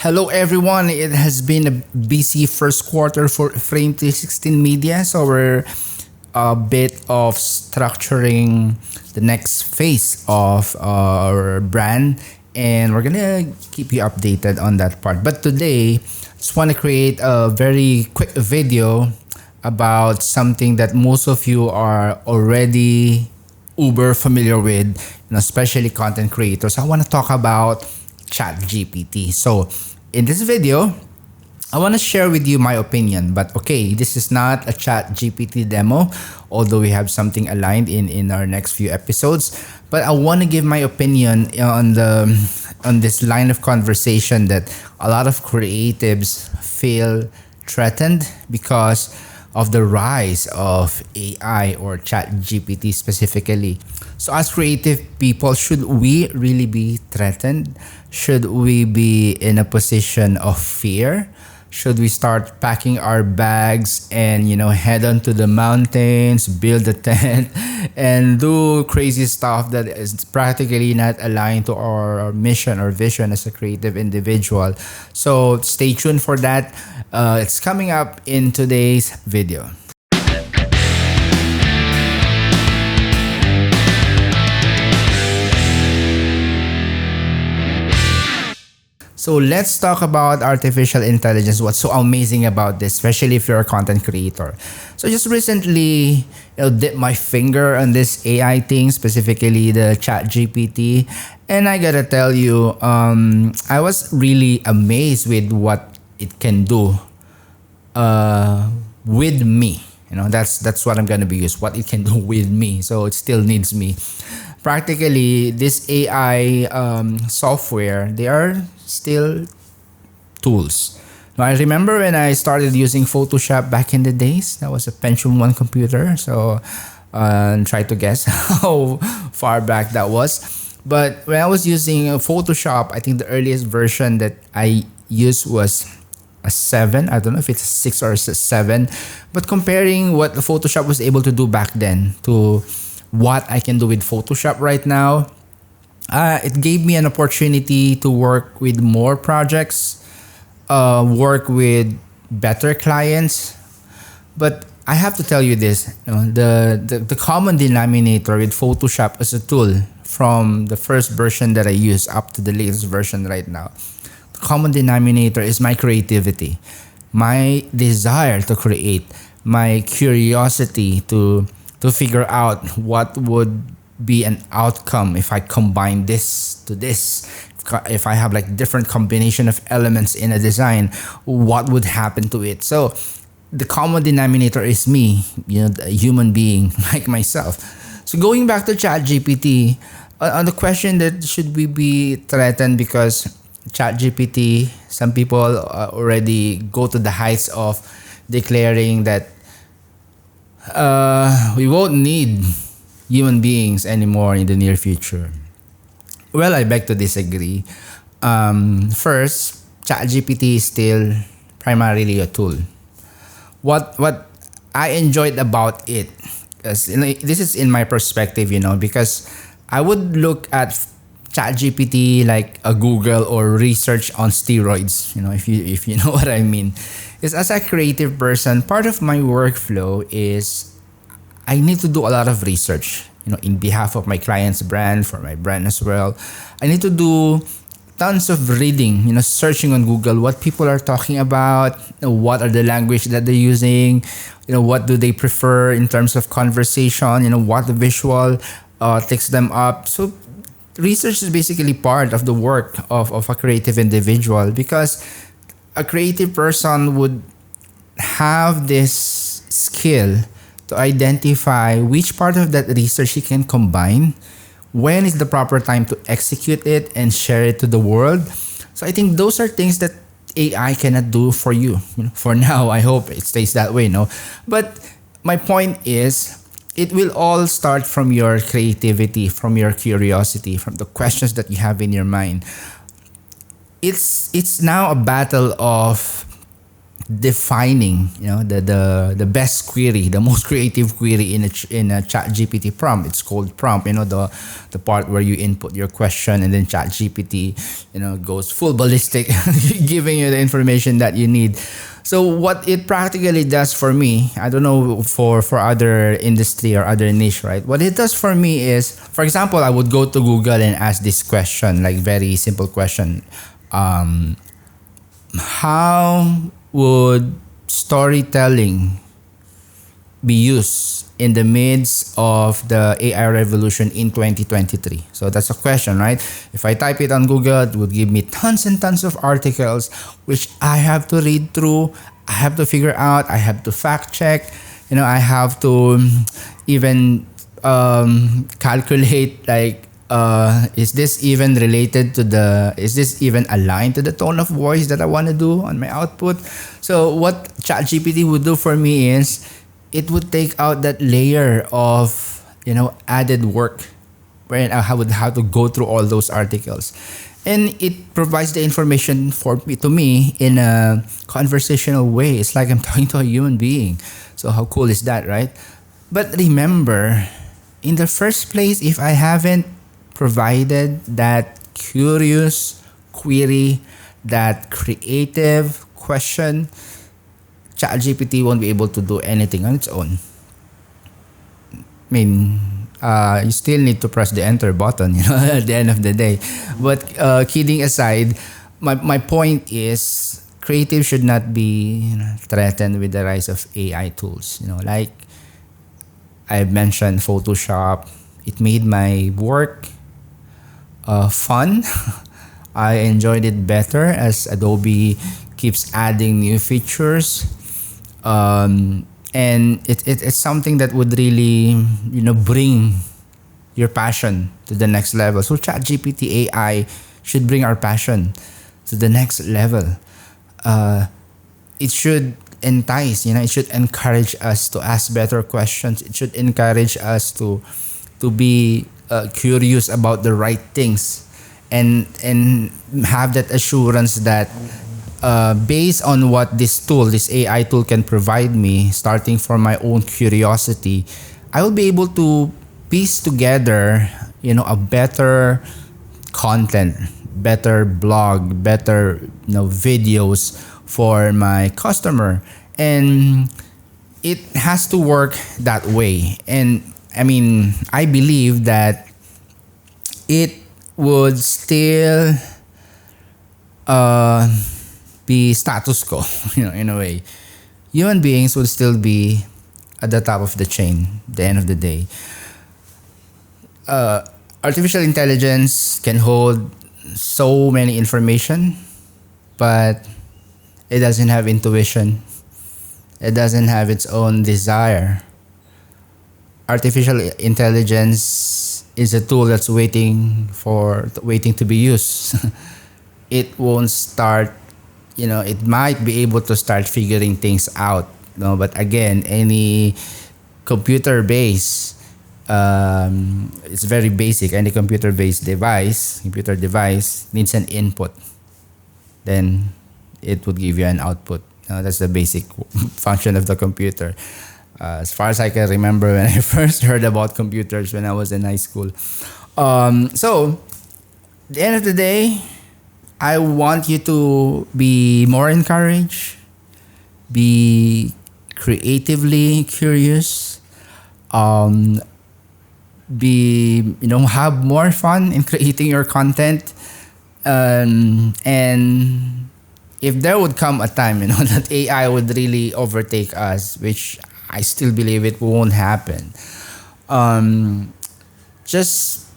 Hello everyone. It has been a busy first quarter for Frame 316 Media, so we're a bit of structuring the next phase of our brand, and we're gonna keep you updated on that part. But today, just want to create a very quick video about something that most of you are already uber familiar with, especially content creators. I want to talk about ChatGPT. So, in this video, I want to share with you my opinion. But okay, this is not a ChatGPT demo, although we have something aligned in our next few episodes. But I want to give my opinion on this line of conversation that a lot of creatives feel threatened because of the rise of AI or ChatGPT specifically. So, as creative people, should we really be threatened? Should we be in a position of fear? Should we start packing our bags and head on to the mountains, build a tent, and do crazy stuff that is practically not aligned to our mission or vision as a creative individual? So stay tuned for that. It's coming up in today's video. So let's talk about artificial intelligence. What's so amazing about this, especially if you're a content creator? So just recently, dipped my finger on this AI thing, specifically the ChatGPT, and I gotta tell you, I was really amazed with what it can do with me. That's what I'm gonna be used. What it can do with me. So it still needs me. Practically, this AI software, they are still tools. Now, I remember when I started using Photoshop back in the days. That was a Pentium 1 computer. So try to guess how far back that was. But when I was using Photoshop, I think the earliest version that I used was a 7. I don't know if it's a 6 or a 7. But comparing what the Photoshop was able to do back then to what I can do with Photoshop right now, it gave me an opportunity to work with more projects, work with better clients. But I have to tell you this, the common denominator with Photoshop as a tool from the first version that I use up to the latest version right now, the common denominator is my creativity, my desire to create, my curiosity to figure out what would be an outcome if I combine this to this. If I have like different combination of elements in a design, what would happen to it? So the common denominator is me, a human being like myself. So going back to ChatGPT, on the question that should we be threatened because ChatGPT, some people already go to the heights of declaring that we won't need human beings anymore in the near future. Well, I beg to disagree. First, ChatGPT is still primarily a tool. What I enjoyed about it, this is in my perspective, because I would look at ChatGPT like a Google or research on steroids, if you know what I mean. Because as a creative person, part of my workflow is I need to do a lot of research, in behalf of my client's brand, for my brand as well. I need to do tons of reading, searching on Google what people are talking about, what are the language that they're using, what do they prefer in terms of conversation, what the visual takes them up. So research is basically part of the work of a creative individual, because a creative person would have this skill to identify which part of that research he can combine, when is the proper time to execute it and share it to the world. So I think those are things that AI cannot do for you. For now, I hope it stays that way, no? But my point is, it will all start from your creativity, from your curiosity, from the questions that you have in your mind. It's now a battle of defining, the best query, the most creative query in a chat GPT prompt. It's called prompt, the part where you input your question and then chat GPT goes full ballistic giving you the information that you need. So what it practically does for me, I don't know for other industry or other niche, right? What it does for me is, for example, I would go to Google and ask this question, like very simple question. How would storytelling be used in the midst of the AI revolution in 2023? So that's a question, right? If I type it on Google, it would give me tons and tons of articles, which I have to read through. I have to figure out. I have to fact check. I have to even calculate, like, is this even related to is this even aligned to the tone of voice that I want to do on my output? So what ChatGPT would do for me is it would take out that layer of, added work wherein I would have to go through all those articles. And it provides the information to me in a conversational way. It's like I'm talking to a human being. So how cool is that, right? But remember, in the first place, if I haven't provided that curious query, that creative question, ChatGPT won't be able to do anything on its own. I mean, you still need to press the enter button, at the end of the day. But kidding aside, my point is creative should not be threatened with the rise of AI tools. Like I've mentioned Photoshop, it made my work fun. I enjoyed it better as Adobe keeps adding new features. And it's something that would really, bring your passion to the next level. So ChatGPT AI should bring our passion to the next level. It should entice, it should encourage us to ask better questions. It should encourage us to be curious about the right things, and have that assurance that based on what this AI tool can provide me, starting from my own curiosity, I will be able to piece together, a better content, better blog, better, videos for my customer. And it has to work that way. And I mean, I believe that it would still be status quo, in a way. Human beings would still be at the top of the chain at the end of the day. Artificial intelligence can hold so many information, but it doesn't have intuition. It doesn't have its own desire. Artificial intelligence is a tool that's waiting to be used. It won't start, it might be able to start figuring things out. But again, any computer base, it's very basic. Any computer device needs an input. Then it would give you an output. That's the basic function of the computer. As far as I can remember when I first heard about computers when I was in high school. So, at the end of the day, I want you to be more encouraged, be creatively curious, have more fun in creating your content, and if there would come a time, that AI would really overtake us, which I still believe it won't happen. Just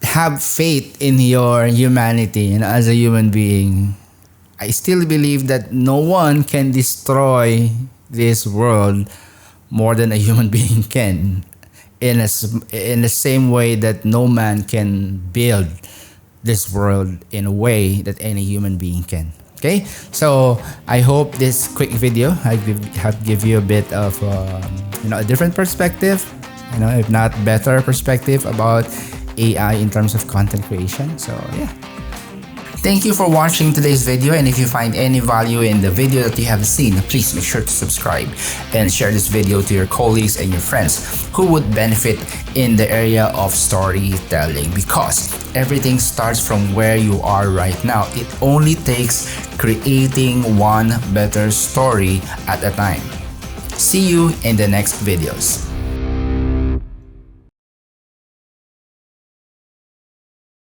have faith in your humanity, as a human being. I still believe that no one can destroy this world more than a human being can. In the same way that no man can build this world in a way that any human being can. Okay, so I hope this quick video have give you a bit of a different perspective, if not better perspective about AI in terms of content creation. So yeah, Thank you for watching today's video, and if you find any value in the video that you have seen, please make sure to subscribe and share this video to your colleagues and your friends who would benefit in the area of storytelling, because everything starts from where you are right now. It only takes creating one better story at a time. See you in the next videos.